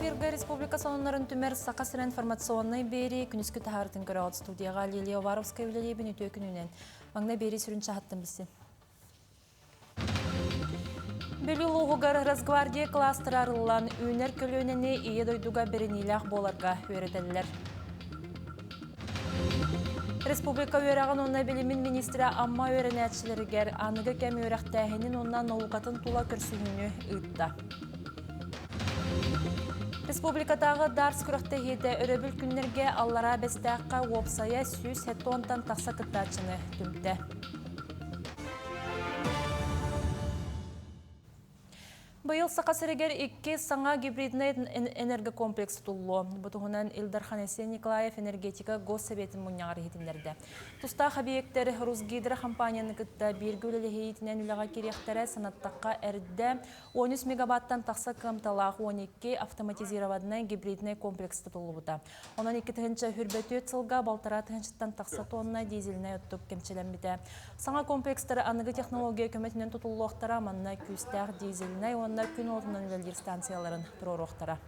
эфирге Республика сонунларын түмер сақасыр информационный бери күнүскү тахартын көрөт студияга Лилия Варовская үлелебин өтө күнүнен. Маңна бери сүрүн чахаттын билсин. Бүлү лугугар Росгвардия кластер арылан үнер көлөнени ие дойдуга беренилях боларга өретеллер. Республика өрағын онна билимин министра амма өренәтчілергер анығы кәм өрәқтәхінен онна ноуқатын тула көрсүнүнү ыйтта. Республикатағы дарс күріқті хейді өрөбіл күннерге аллара бәстәққа опсая сүйіз хәттуантан тақса кыттачыны түмді. Быйыл сақасырегер 2 саңа гибридный энергокомплекс тұллы. Бұтығынан Илдархан Эсен Николаев энергетика госсоветін мұнияғар етіндерді. Тұста объекттер Русгидро компанияны күтті бергілі хейтінен үліға керектері санаттаққа әрді 13 мегабаттан тақса қымталағы 12 автоматизировадный гибридный комплекс тұллы бұта. Онан 2 түхінші хүрбеті өтсілға балтара түхіншіттан тақса тонна дизеліне өттіп кемчелен біті. Саңа комплекстері анығы технология көметінен тұтылуқтара манна күстәғ дизеліне онна күн отынан үлелдер станцияларын тұрорықтара.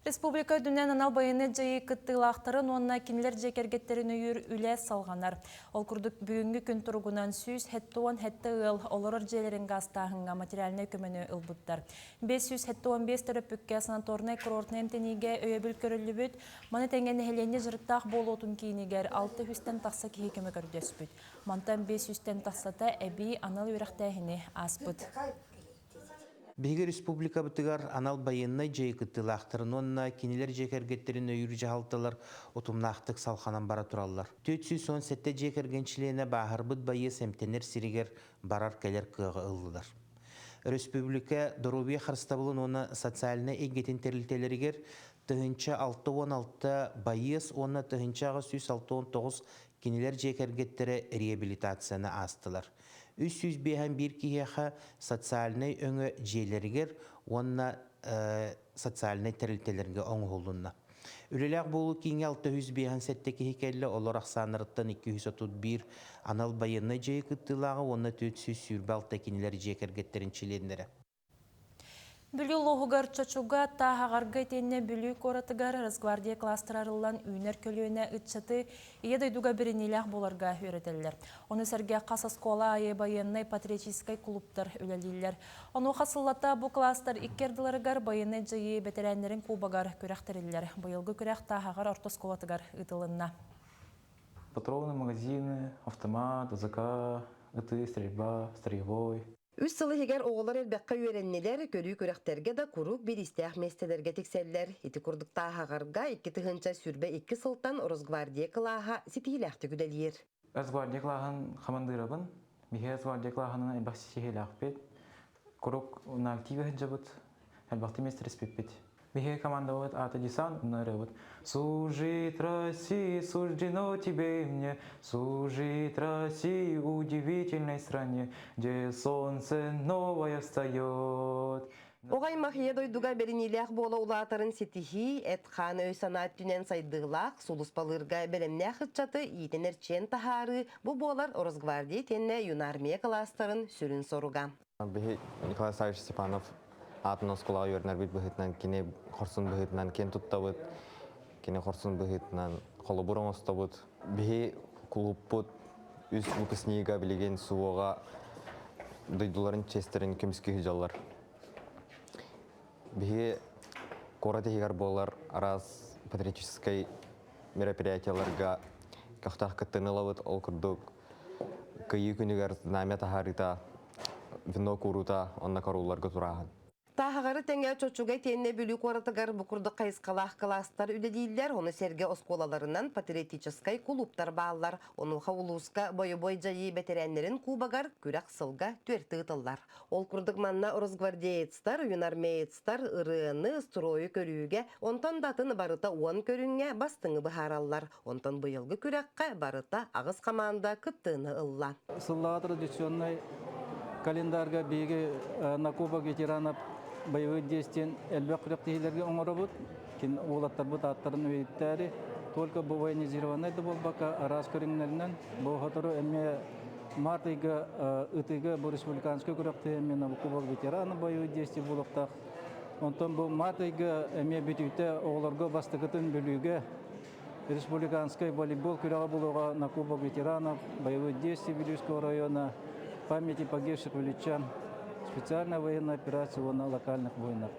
Республика дүнен анау байыны жайы кыттылақтарын онна кенілер жекергеттерін үйір үле салғанар. Ол күрдік бүгінгі күн тұрғынан сүйіз хәттуан хәтті ұл олырыр жерлерін ғастағынға материаліне көмені ұлбұттар. 515 төріп бүкке санаторный курортны әмтенеге өйебіл көрілі бүт, маны тәңген әхелене жырттақ бол отын кейінегер 600-тен тақса кейі көмі көрдес бүт. Мантан 500-тен тақсата әбей анал өріқтәхіне аспыт. Биги республика бытыгар анал байынна жайкыттылақтырын онна кенелер жекергеттерін өйір жағалтылар отумнақтық салханан бара тураллар. 417 жекергенчіліне бағарбыт байы сәмтенер сиригер барар кәлер кыға ылылар. Республика Доробия Харстабылын оны социаліне егетін терілтелерігер тұхынча 616 байыз, оны тұхынчаға 169 кенелер жекергеттері реабилитацияны астылар. 301 киеха социальный өңі жейлергер, онна социальный терілтелерге оңғылынна. Үреләқ болу кейінге 601 киекелі олар ақсанырыттан 231 анал байынны жей күттілағы, онна 400 сүрбалта кенелер жекергеттерін чиленлері. Бүлі лоғығар чочуға тағағарға тенне бүлі коратығар Росгвардия кластерарылан үйнер көліуіне үтчаты едайдуға бірінелях боларға өретелілер. Оны сәрге қасас кола айы байыннай патриотическай клубтар өлелілер. Оны қасыллата бұл кластер иккерділерігар байыннай жайы бетерәнлерін кубағар көрәқтерілер. Бұйылғы көрәқ тағағар ортос колатығар үтілінна. Патроны, магазины, автомат, АЗК, ыты, стрельба, стрелевой. Үс сылы хегер оғылар әлбәққа үйреннелер, көрі көрәқтерге да құруқ бір істәқ местелерге тексәлілер. Еті күрдікта ағарға 2 тұхынча сүрбе 2 сылтан Росгвардия қылаға сетейләқті күдәлер. Росгвардия қылағын қамандырабын, бейе Росгвардия қылағының әлбәқсі шехеләқ бет, құруқ на активі жабыт, әлбәқті местер іспеппет. Бейе команда вот ата десант, вот. Служить России, суждено тебе и мне, служить России удивительной стране, где солнце новое встает. Оғай махия дойдуға берінелек бола улатарын сетихи, әтқан өй санат түнен сайдығылақ, сулыспалырға беремне қытчаты, етенер чен тахары, бұл болар Росгвардия тенне юнармия кластарын сүрін соруға. Бейе Николай Савич Степанов атын осколаға өрнер бит бұхытнан, кене қорсын бұхытнан кен тұттабыт, кене қорсын бұхытнан қолы бұрын остабыт. Бейе клуб бұд, үз выпускнига білеген суыға дойдуларын честерін көміске хүжалар. Бейе қораты хегар болар араз патриотической мероприятияларға кақтақ кіттінілавыт ол күрдік күйі күнігер знамя тахарита, вино курута, онна каруларға тұрағын. Тағағары тәңе чочугай тенне бүлі қоратығар бұқырды қайысқалақ кластар үдедейлер, оны серге осколаларынан патриотическай клубтар бағылар, оны қаулуысқа бойы-бой жайы бәтерәнлерін кубағар күрәқ сылға түрті ұтылар. Ол күрдік манна Росгвардиецтар, юнармеецтар, ұрыны, стройы көріуге, онтан датын барыта 10 көрінге бастыңы бұхаралар, онтан бұйылғы күрәққа барыта ағыз қаманда күттіні ұлла. Сыллаға традиционный календарга беге на Кубок ветеранов боевых действий әлбәқ күрәқтейлерге оңырабыд. Кен олаттар бұд аттарын өйттәрі. Только бұл военизированный да бол бака арас көріңлерінен. Бұл ғатыры әме март айга ытыга бұл республиканская күрәқте әме Кубок ветераны боевых действий болуқтақ. Онтон бу матыйга эме бүтүтэ оголорго бастыгытын бүлүгө республиканский волейбол күрәгә булуга на Кубок ветеранов боевых действий Вилюйского района памяти погибших величан специальная военная операция на локальных войнах.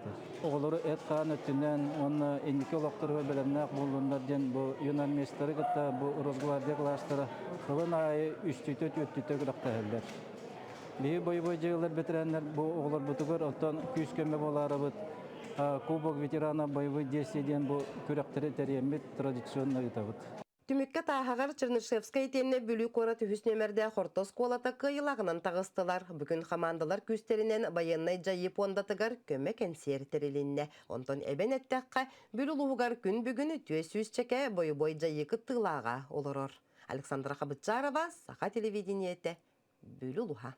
Оголору эткан өттүнен оны эннике олокторго белемнак булгандарден бу юнармейстері гытта бу Росгвардия класстары кылын айы үстүтө гырактаһаллар. Бии боевой жыгылар ветерандар бу оголор бутугар оттон күскөмө боларыбыт Кубок ветеранов боевых действий ден бу күрәктәре тәриемет традиционный итабыт. Түмікке тағағар Чернышевскай тенне бүлі қора түхіс нөмірді қортос қолата кыйылағынан тағыстылар. Бүгін командалар күстерінен баяннай жайып ондатығар көмек әнсер терелінне. Онтон әбен әттәққа бүлі луғығар күн бүгін төсіз чеке бой жайықы тылаға олырыр. Александра Хабытчарова, Саха телевидениеті, бүлі луға.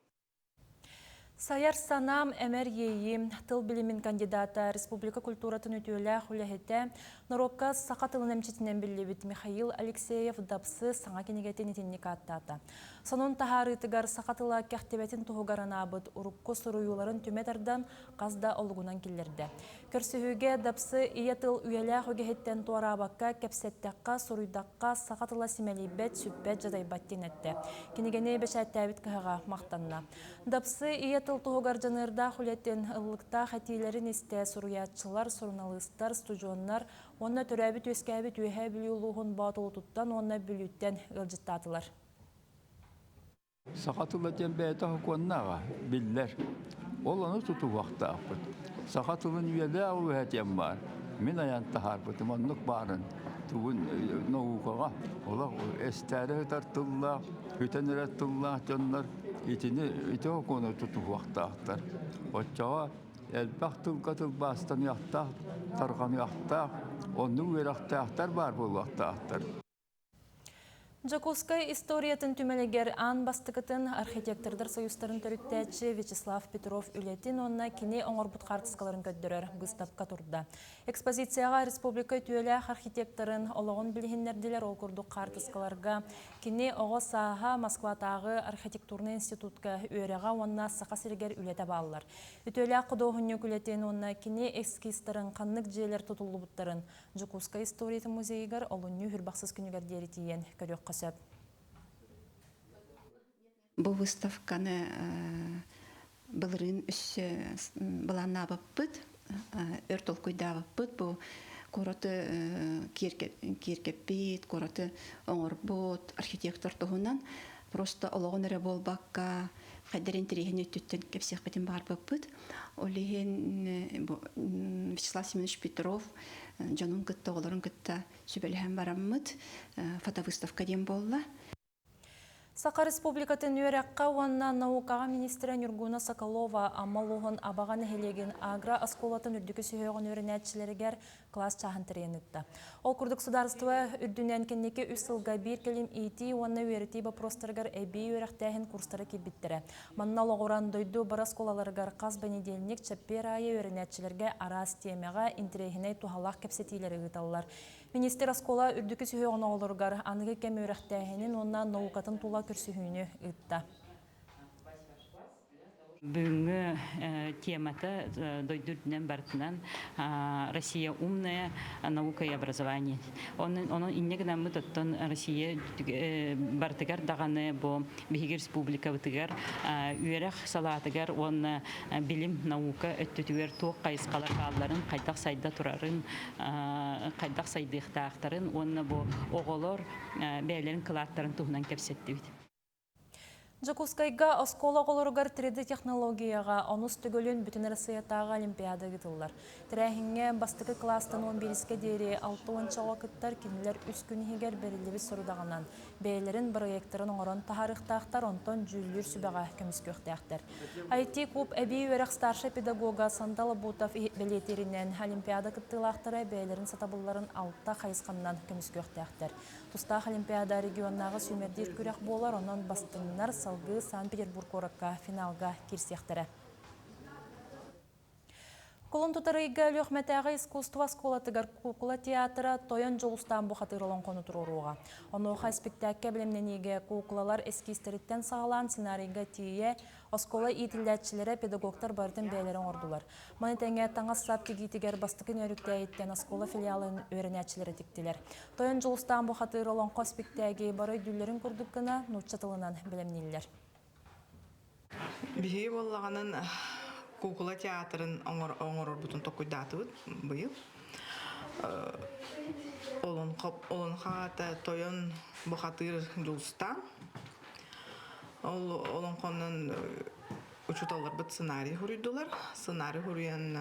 Саяр санам әмәр ейі тыл білімін кандидата Республика культуратын өтуілі құләхеті Норобка сақа тылын әмчетінен білебіт Михаил Алексеев дапсы саңа кенегетін етіннік аттаты. Сонун тахарытыгар сақа тыла кәқтебетін тұғыгарына абыт ұрыққы сұруюларын түметардан қазда олғынан келерді. Көрсіхіге дапсы ия тыл үйелі қөгехеттен туарабаққа кәпсеттәққа сұруйдаққа сақа тыла семелейбет сүпбет жадайбаттен әтті. Кенегені бәшәттәбіт кіғаға мақтанна. Дапсы ия тыл тұғығар жанырда құлеттен ұлықта қәтейлерін істе сұруятчылар, сұрналыстар, студионлар, онна түрәбіт өскәбіт өйхә білі ұлығын батылы тұттан, онна біліттен ғылжыттатылар. Сақатылы тен бәйті хұқуаннаға білдер. Ол оны тұту вақты ақпыт. Сақатылын үйелі ауы әтем бар. Мен аян тахар бұтым, онлық барын. Туғын науқаға. Ола әстәрі өтартылла, өтенер әттілла, жонлар. Итini hukunu tutup vaxtaqtar. Oçağa elbaq tılqatıl bastan yaxtaq, tarğan yaxtaq, onun veraqtaqtar var bu vaxtaqtar. Жакускай историятын түмелегер ан бастықытын архитектордар союстарын төріттәтші Вячеслав Петров үлетін онна кене оңырбұт қартысқаларын көддірер Гыстапқа тұрды. Экспозицияға республика түйелі архитекторын олығын білгендерділер ол күрді қартысқаларға кене оғы саға Москватағы архитектурны институтқа өреға онна сақа сіргер үлеті балылар. Үтөлі құдоғынны күлетін онна кене экскистарын қаннық жейлер тұтылы бұттарын Жакускай историятын музейгер олынны хүрбақсыз күнігер деретейен көрек қосып. Бұл выставканы бұлырын үсі бұланна баппыт, өртол көйда баппыт, бұл короты киркеппит, короты оңырбот, архитектор тұғынан просто олығын әрі болбаққа қайдарен тірегіне түттен кепсеқ бәтін бар баппыт. Олеген Вячеслав Семенович Петров жанун кытта, оларын кытта сөбеліген бараммыт, фотовыставка дем болла. Сақа республикатын өрәққа уанна наукаға министрі Нюргуна Соколова амалуғын абаған әхелеген агра асколатын үрдікі сүйеғын өрінәтшілергер класс чағын тіренітті. Ол күрдік сударыстыва үрдінен кеннеке үсілға бір келім ейті уанна өреті бапростыргар әбей өрәқтәхін курстары кебіттірі. Манна лоғыран дойду бар асколаларғар қаз бәнеделінек чәппер айы өрінәтшілерге арас темеға интерегіне тухалақ кәпсетейлері ғыталылар. Министр аскола үрдікі сүйеғын оғылырғар анығы кәм өрәқтәхінен онна наукатын тула көрсүхүүнү ытта. Бүгүнкү темата дойдурдунан бартынан Россия умная наука и образование. Onun иннегенен мытыттан Россия бартыгар даганы бу Бихи республика бытыгар үйрәк салатыгар он билим наука өттүтүгөр тоқ кайыскалар калларын кайтак сайда турарын кайтак сайдыктактарын онна бу оголор бәйләрен кылаттарын туһунан кепсетти бит. Жакускайга оскола қолырғар 3D технологияға онус түгілін бүтін Россиятағы олимпиада гытылар. Тірәхінге бастықы кластан 11-ке дейірі 6-10 вақыттар кенілер үс күнігер берілі сұрудағынан. Бәйлерін проекторын оңырын тахарықтақтар онтон жүллер сүбәға көміскі өқтәқтер. IT клуб әбей өрәқ старшы педагога Сандалы Бутов белетерінен олимпиада кыттылақтары бәйлерін сатабыларын 6-та қайысқаннан көміскі өқтәқтер. Тұстақ олимпиада регионнағы сүймердер күрек болар, онын бастыңнар Санкт-Петербург ораққа финалға кирсектері. Колон тутарыйга лөхмәтәгы искусство сколатыгар кукула театры тойон жолустан бұхатырылын қону тұруға. Оноға спектакке білімненеге кукулалар эскистеріттен сағалан сценарийга тие оскола итілдәтчілері педагогтар бардың бәйлерін ордулар. Манетәңе таңас сапты гитигер бастықын өріктәйттен оскола филиалын өрінәтчілері тіктілер. Тойон жолустан бұхатырылын қо спектаки бары дүллерін күрдіккіна нұтчатылынан білімнелер. Бихи боллағанын кукула театрын оңорор бутун токуйдатыбыт быйыл. Олон хата тойон бухатыр жулстан. Олон конун учуталар бит сценарий хурuydular. Сценарий хуруян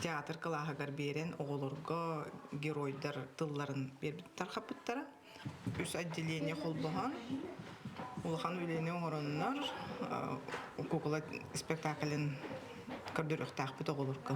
театр кылахагар берен оголорго геройдар тылларын бербиттер хапыттара. Үс отделение холбохан. Улахан үлене оңороннар кукула спектаклін көрдіріқтақ бұт оғылырғы.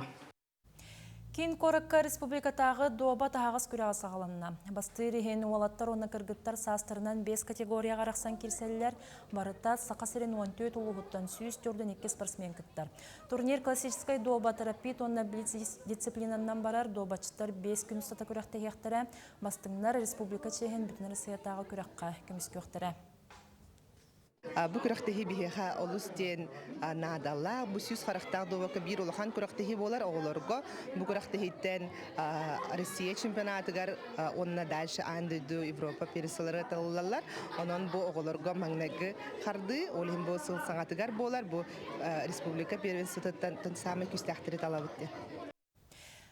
Кейін Коракка республикатағы доба тағыз күріға сағаланына. Бастыры хен уалаттар оны кіргіттар састырынан 5 категорияға рақсан келселілер, барыта сақасырын 14 ұлығыттан сүйіс түрден 2 спортсмен кіттар. Турнир классическай доба терапит онна блиц дисциплинаннан барар добачыттар 5 күн ұстата күріқті ектірі, бастыңнар республика чейхен бүтінірі сыятағы күріққа көміс көқтірі. Бу күрәхтәһи биһәһә олустен надалла бу сүз характар довка бир улахан күрәхтәһи болар оглорго бу күрәхтәһиттән Россия чемпионатыгар онна дальше анды до Европа переселләре таллалар онан бу оглорго маңнагы харды олим бу сыл саңатыгар болар бу республика первенствотан самы күстәхтәре талабытты.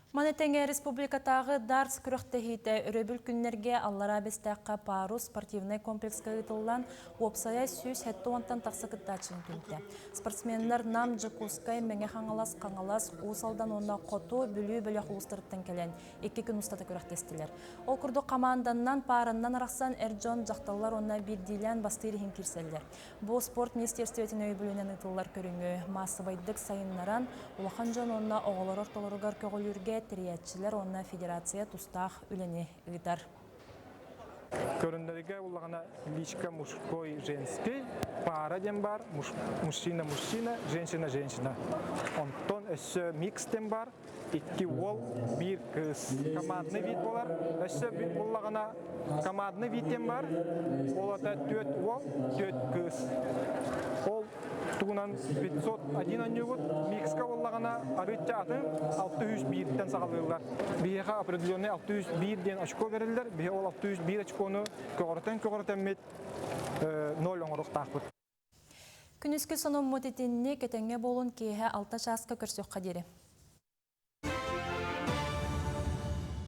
Манетеңе республикатағы дартс күріқтәхейті өрөбіл күннерге аллара бестәққа пару спортивный комплексқа ұтылан опсая сүйіс әтті онтан тақсы күттачын күнді. Спортсменлер нам жықускай мәңе қаңалас ұсалдан онна қоту бүлі құлыстырыттан келен 2 күн ұстаты күріқтестілер. Ол күрді қаманданнан парыннан арақсан әрджон жақталар онна бірдейлен бастырығын кірселдер. Бұл спорт министерстветін өйбілінен ұтылар көріңі масыбайдық сайынларан ұлақан жон онна оғылар орталарығар көгілерге триятчылар онна федерация тустах үлені ыдар. Көріндерге улағана личка мужской, женский, пара дем бар, мужчина, женщина. Онтон өссі микстен бар, 2 ол, 1 кыз. Командный вид болар, өссі улағана командный видтен бар, олата 4 ол, 4 кыз. Ол туғынан 501 аннюгут, микска олағана арытча атын 601-тен сағалығылар. Бейеға определенный 601 ден очко берілдер, бейе ол 601 очконы көғыртен мет 0 оңырық тақпыт. Күніскі соның мұтетінне кетенге болын кейе 6 жасқа көрсек қадері.